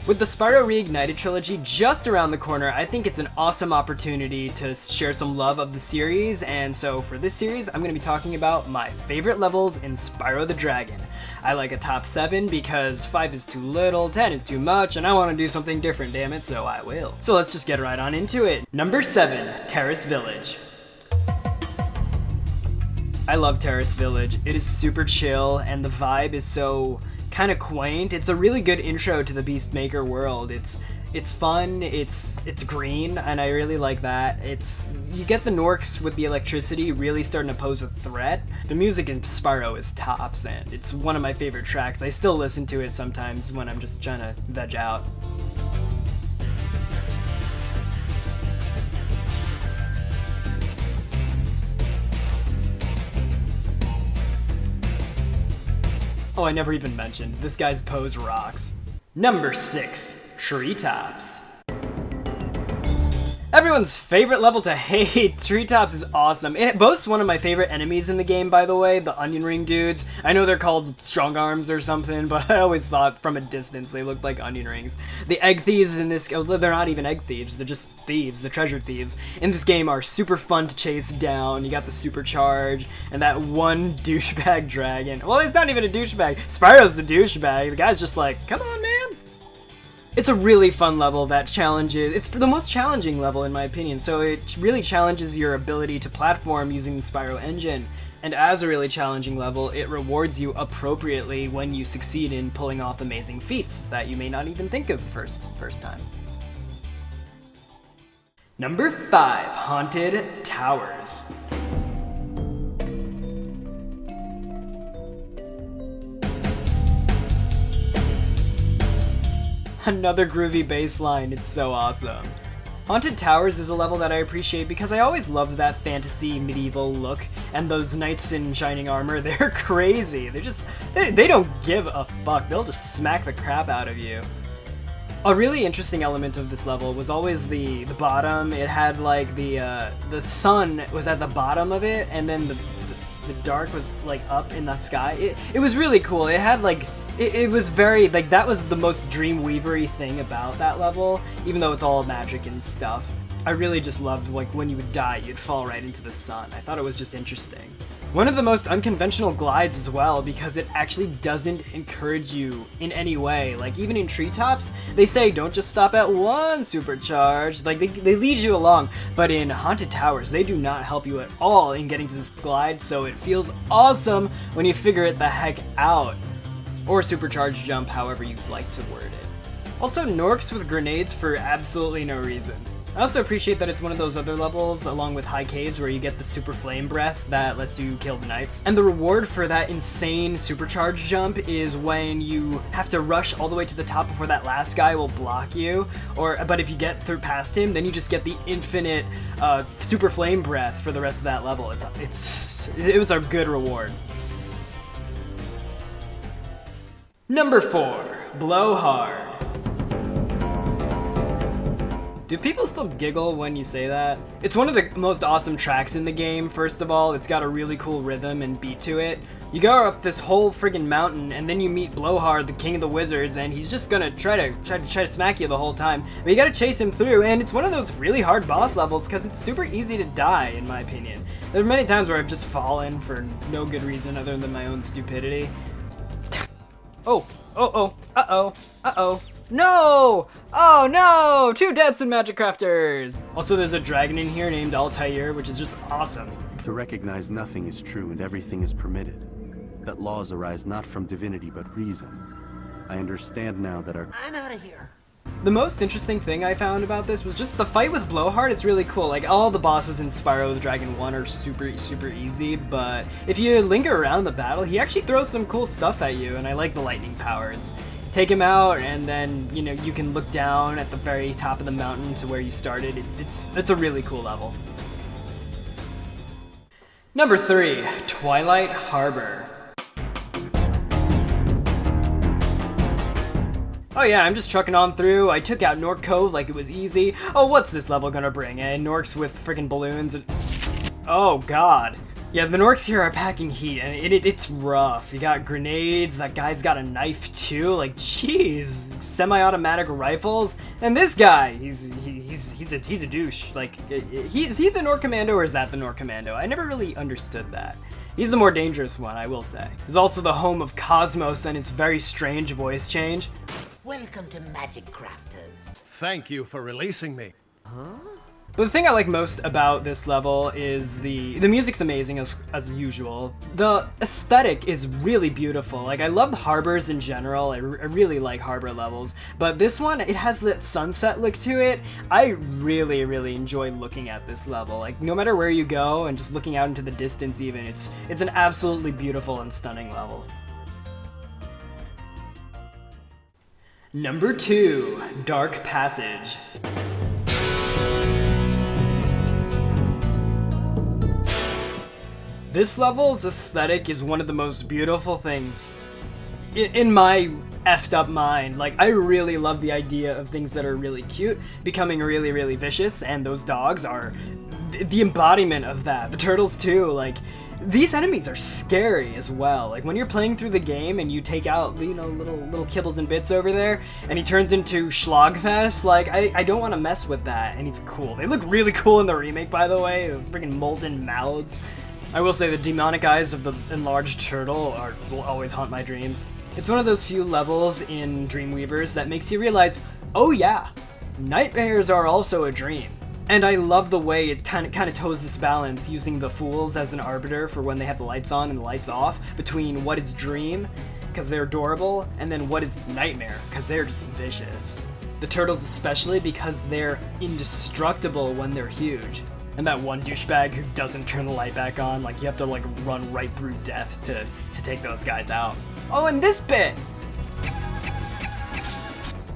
With the Spyro Reignited trilogy just around the corner, I think it's an awesome opportunity to share some love of the series, and so for this series, I'm going to be talking about my favorite levels in Spyro the Dragon. I like a top 7 because 5 is too little, 10 is too much, and I want to do something different, damn it, so I will. So let's just get right on into it. Number 7, Terrace Village. I love Terrace Village. It is super chill, and the vibe is so kind of quaint. It's a really good intro to the Beastmaker world. It's fun, it's green, and I really like that. You get the Norks with the electricity really starting to pose a threat. The music in Spyro is tops, and it's one of my favorite tracks. I still listen to it sometimes when I'm just trying to veg out. Oh, I never even mentioned, this guy's pose rocks. Number 6, Treetops. Everyone's favorite level to hate, Treetops is awesome. It boasts one of my favorite enemies in the game, by the way, the onion ring dudes. I know they're called strong arms or something, but I always thought from a distance they looked like onion rings. The egg thieves in this, they're not even egg thieves, they're just thieves, the treasure thieves. In this game are super fun to chase down. You got the supercharge, and that one douchebag dragon. Well, it's not even a douchebag. Spyro's the douchebag. The guy's just like, come on, man. It's a really fun level that challenges, it's the most challenging level in my opinion, so it really challenges your ability to platform using the Spyro engine. And as a really challenging level, it rewards you appropriately when you succeed in pulling off amazing feats that you may not even think of first time. Number 5, Haunted Towers. Another groovy bass line, it's so awesome. Haunted Towers is a level that I appreciate because I always loved that fantasy medieval look, and those knights in shining armor, they're crazy. They don't give a fuck, they'll just smack the crap out of you. A really interesting element of this level was always the bottom. It had like the sun was at the bottom of it, and then the dark was like up in the sky. It was really cool. It had like, it was very, like, that was the most Dreamweaver-y thing about that level, even though it's all magic and stuff. I really just loved, like, when you would die, you'd fall right into the sun. I thought it was just interesting. One of the most unconventional glides as well, because it actually doesn't encourage you in any way. Like, even in Treetops, they say don't just stop at one supercharge. Like, they lead you along. But in Haunted Towers, they do not help you at all in getting to this glide, so it feels awesome when you figure it the heck out. Or supercharged jump, however you like to word it. Also, Norks with grenades for absolutely no reason. I also appreciate that it's one of those other levels, along with High Caves, where you get the super flame breath that lets you kill the knights. And the reward for that insane supercharged jump is when you have to rush all the way to the top before that last guy will block you. But if you get through past him, then you just get the infinite super flame breath for the rest of that level. It was a good reward. Number 4, Blowhard. Do people still giggle when you say that? It's one of the most awesome tracks in the game, first of all. It's got a really cool rhythm and beat to it. You go up this whole friggin' mountain, and then you meet Blowhard, the king of the wizards, and he's just gonna try to smack you the whole time. But you gotta chase him through, and it's one of those really hard boss levels because it's super easy to die, in my opinion. There are many times where I've just fallen for no good reason other than my own stupidity. Oh, no! Oh no! 2 deaths in Magic Crafters! Also, there's a dragon in here named Altair, which is just awesome. To recognize nothing is true and everything is permitted. That laws arise not from divinity but reason. I understand now that I'm out of here. The most interesting thing I found about this was just the fight with Blowhard is really cool. Like, all the bosses in Spyro the Dragon 1 are super easy, but if you linger around the battle, he actually throws some cool stuff at you, and I like the lightning powers. Take him out, and then, you know, you can look down at the very top of the mountain to where you started. It's a really cool level. Number 3, Twilight Harbor. Oh yeah, I'm just trucking on through. I took out Nork Cove like it was easy. Oh, what's this level gonna bring? Norks with freaking balloons and... Oh god. Yeah, the Norks here are packing heat, and it's rough. You got grenades, that guy's got a knife too, like, jeez. Semi-automatic rifles, and this guy, he's a douche. Like, is he the Nork Commando, or is that the Nork Commando? I never really understood that. He's the more dangerous one, I will say. He's also the home of Cosmos and his very strange voice change. Welcome to Magic Crafters. Thank you for releasing me. But the thing I like most about this level is the music's amazing as usual. The aesthetic is really beautiful. Like, I love harbors in general. I really like harbor levels. But this one, it has that sunset look to it. I really, really enjoy looking at this level. Like, no matter where you go and just looking out into the distance even, it's an absolutely beautiful and stunning level. Number 2, Dark Passage. This level's aesthetic is one of the most beautiful things in my effed up mind. Like, I really love the idea of things that are really cute becoming really, really vicious, and those dogs are the embodiment of that. The turtles too. Like, these enemies are scary as well. Like, when you're playing through the game and you take out, you know, little kibbles and bits over there, and he turns into Schlagfest, like, I don't want to mess with that, and he's cool. They look really cool in the remake, by the way, freaking molten mouths. I will say the demonic eyes of the enlarged turtle will always haunt my dreams. It's one of those few levels in Dreamweavers that makes you realize, oh yeah, nightmares are also a dream. And I love the way it kind of toes this balance, using the fools as an arbiter for when they have the lights on and the lights off, between what is dream, because they're adorable, and then what is nightmare, because they're just vicious. The turtles especially, because they're indestructible when they're huge. And that one douchebag who doesn't turn the light back on, like, you have to, like, run right through death to take those guys out. Oh, and this bit!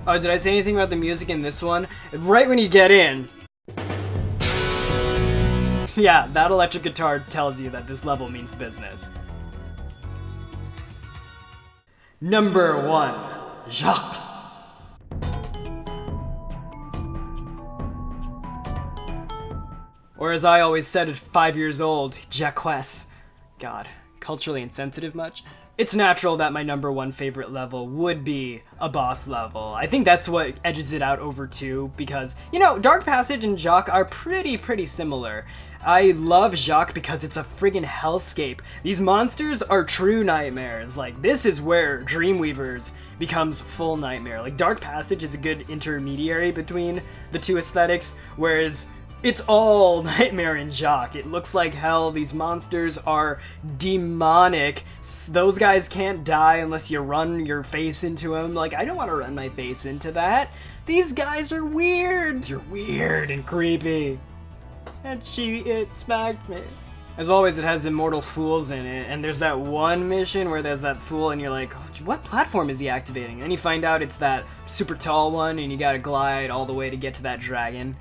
Oh, did I say anything about the music in this one? Right when you get in. Yeah, that electric guitar tells you that this level means business. Number 1, Jacques. Or as I always said at 5 years old, Jacques. God, culturally insensitive much? It's natural that my number 1 favorite level would be a boss level. I think that's what edges it out over 2, because, you know, Dark Passage and Jacques are pretty similar. I love Jacques because it's a friggin' hellscape. These monsters are true nightmares. Like, this is where Dreamweavers becomes full nightmare. Like, Dark Passage is a good intermediary between the two aesthetics, whereas it's all nightmare in Jacques. It looks like hell. These monsters are demonic. Those guys can't die unless you run your face into them. Like, I don't want to run my face into that. These guys are weird. You're weird and creepy. And it smacked me. As always, it has immortal fools in it, and there's that one mission where there's that fool and you're like, what platform is he activating? And you find out it's that super tall one, and you gotta glide all the way to get to that dragon.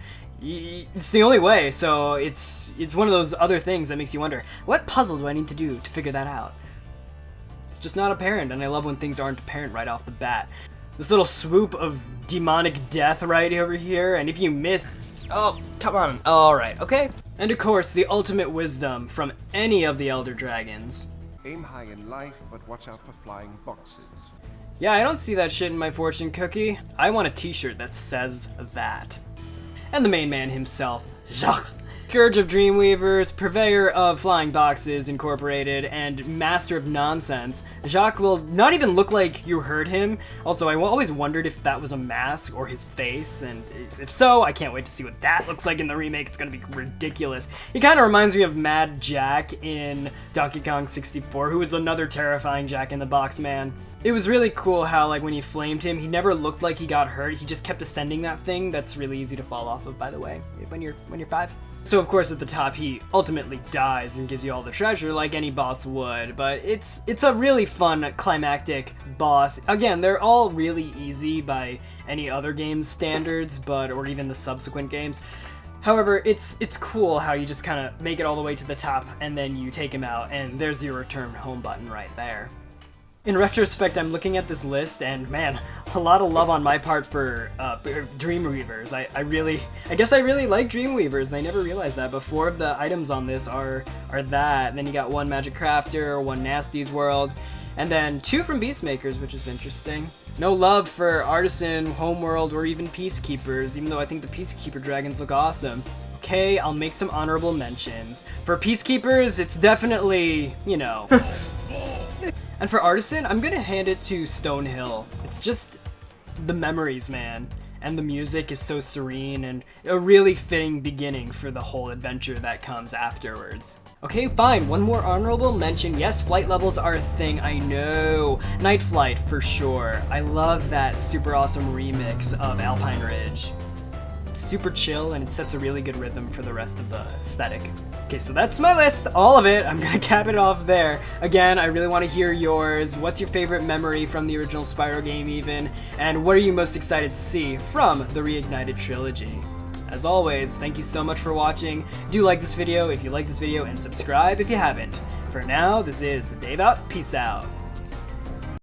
It's the only way, so it's one of those other things that makes you wonder, what puzzle do I need to do to figure that out? It's just not apparent, and I love when things aren't apparent right off the bat. This little swoop of demonic death right over here, and if you miss... Oh, come on. Alright, okay. And of course, the ultimate wisdom from any of the Elder Dragons. Aim high in life, but watch out for flying boxes. Yeah, I don't see that shit in my fortune cookie. I want a t-shirt that says that. And the main man himself, Jacques. Scourge of Dreamweavers, purveyor of Flying Boxes Incorporated, and master of nonsense, Jacques will not even look like you heard him. Also, I always wondered if that was a mask or his face, and if so, I can't wait to see what that looks like in the remake. It's gonna be ridiculous. He kind of reminds me of Mad Jack in Donkey Kong 64, who was another terrifying Jack in the Box man. It was really cool how, like, when you flamed him, he never looked like he got hurt. He just kept ascending that thing. That's really easy to fall off of, by the way, when you're 5. So of course at the top he ultimately dies and gives you all the treasure like any boss would, but it's a really fun climactic boss. Again, they're all really easy by any other game's standards, or even the subsequent games. However, it's cool how you just kind of make it all the way to the top and then you take him out and there's your return home button right there. In retrospect, I'm looking at this list, and man, a lot of love on my part for Dreamweavers. I guess I really like Dreamweavers. I never realized that. But 4 of the items on this are that. And then you got 1 Magic Crafter, 1 Nasty's World, and then 2 from Beastmakers, which is interesting. No love for Artisan, Homeworld, or even Peacekeepers, even though I think the Peacekeeper dragons look awesome. Okay, I'll make some honorable mentions. For Peacekeepers, it's definitely, you know. And for Artisan, I'm gonna hand it to Stonehill. It's just the memories, man. And the music is so serene and a really fitting beginning for the whole adventure that comes afterwards. Okay, fine, 1 more honorable mention. Yes, flight levels are a thing, I know. Night Flight, for sure. I love that super awesome remix of Alpine Ridge. It's super chill and it sets a really good rhythm for the rest of the aesthetic. Okay, so that's my list, all of it. I'm gonna cap it off there. Again, I really want to hear yours. What's your favorite memory from the original Spyro game even? And what are you most excited to see from the Reignited trilogy? As always, thank you so much for watching. Do like this video if you like this video and subscribe if you haven't. For now, this is Dave out. Peace out.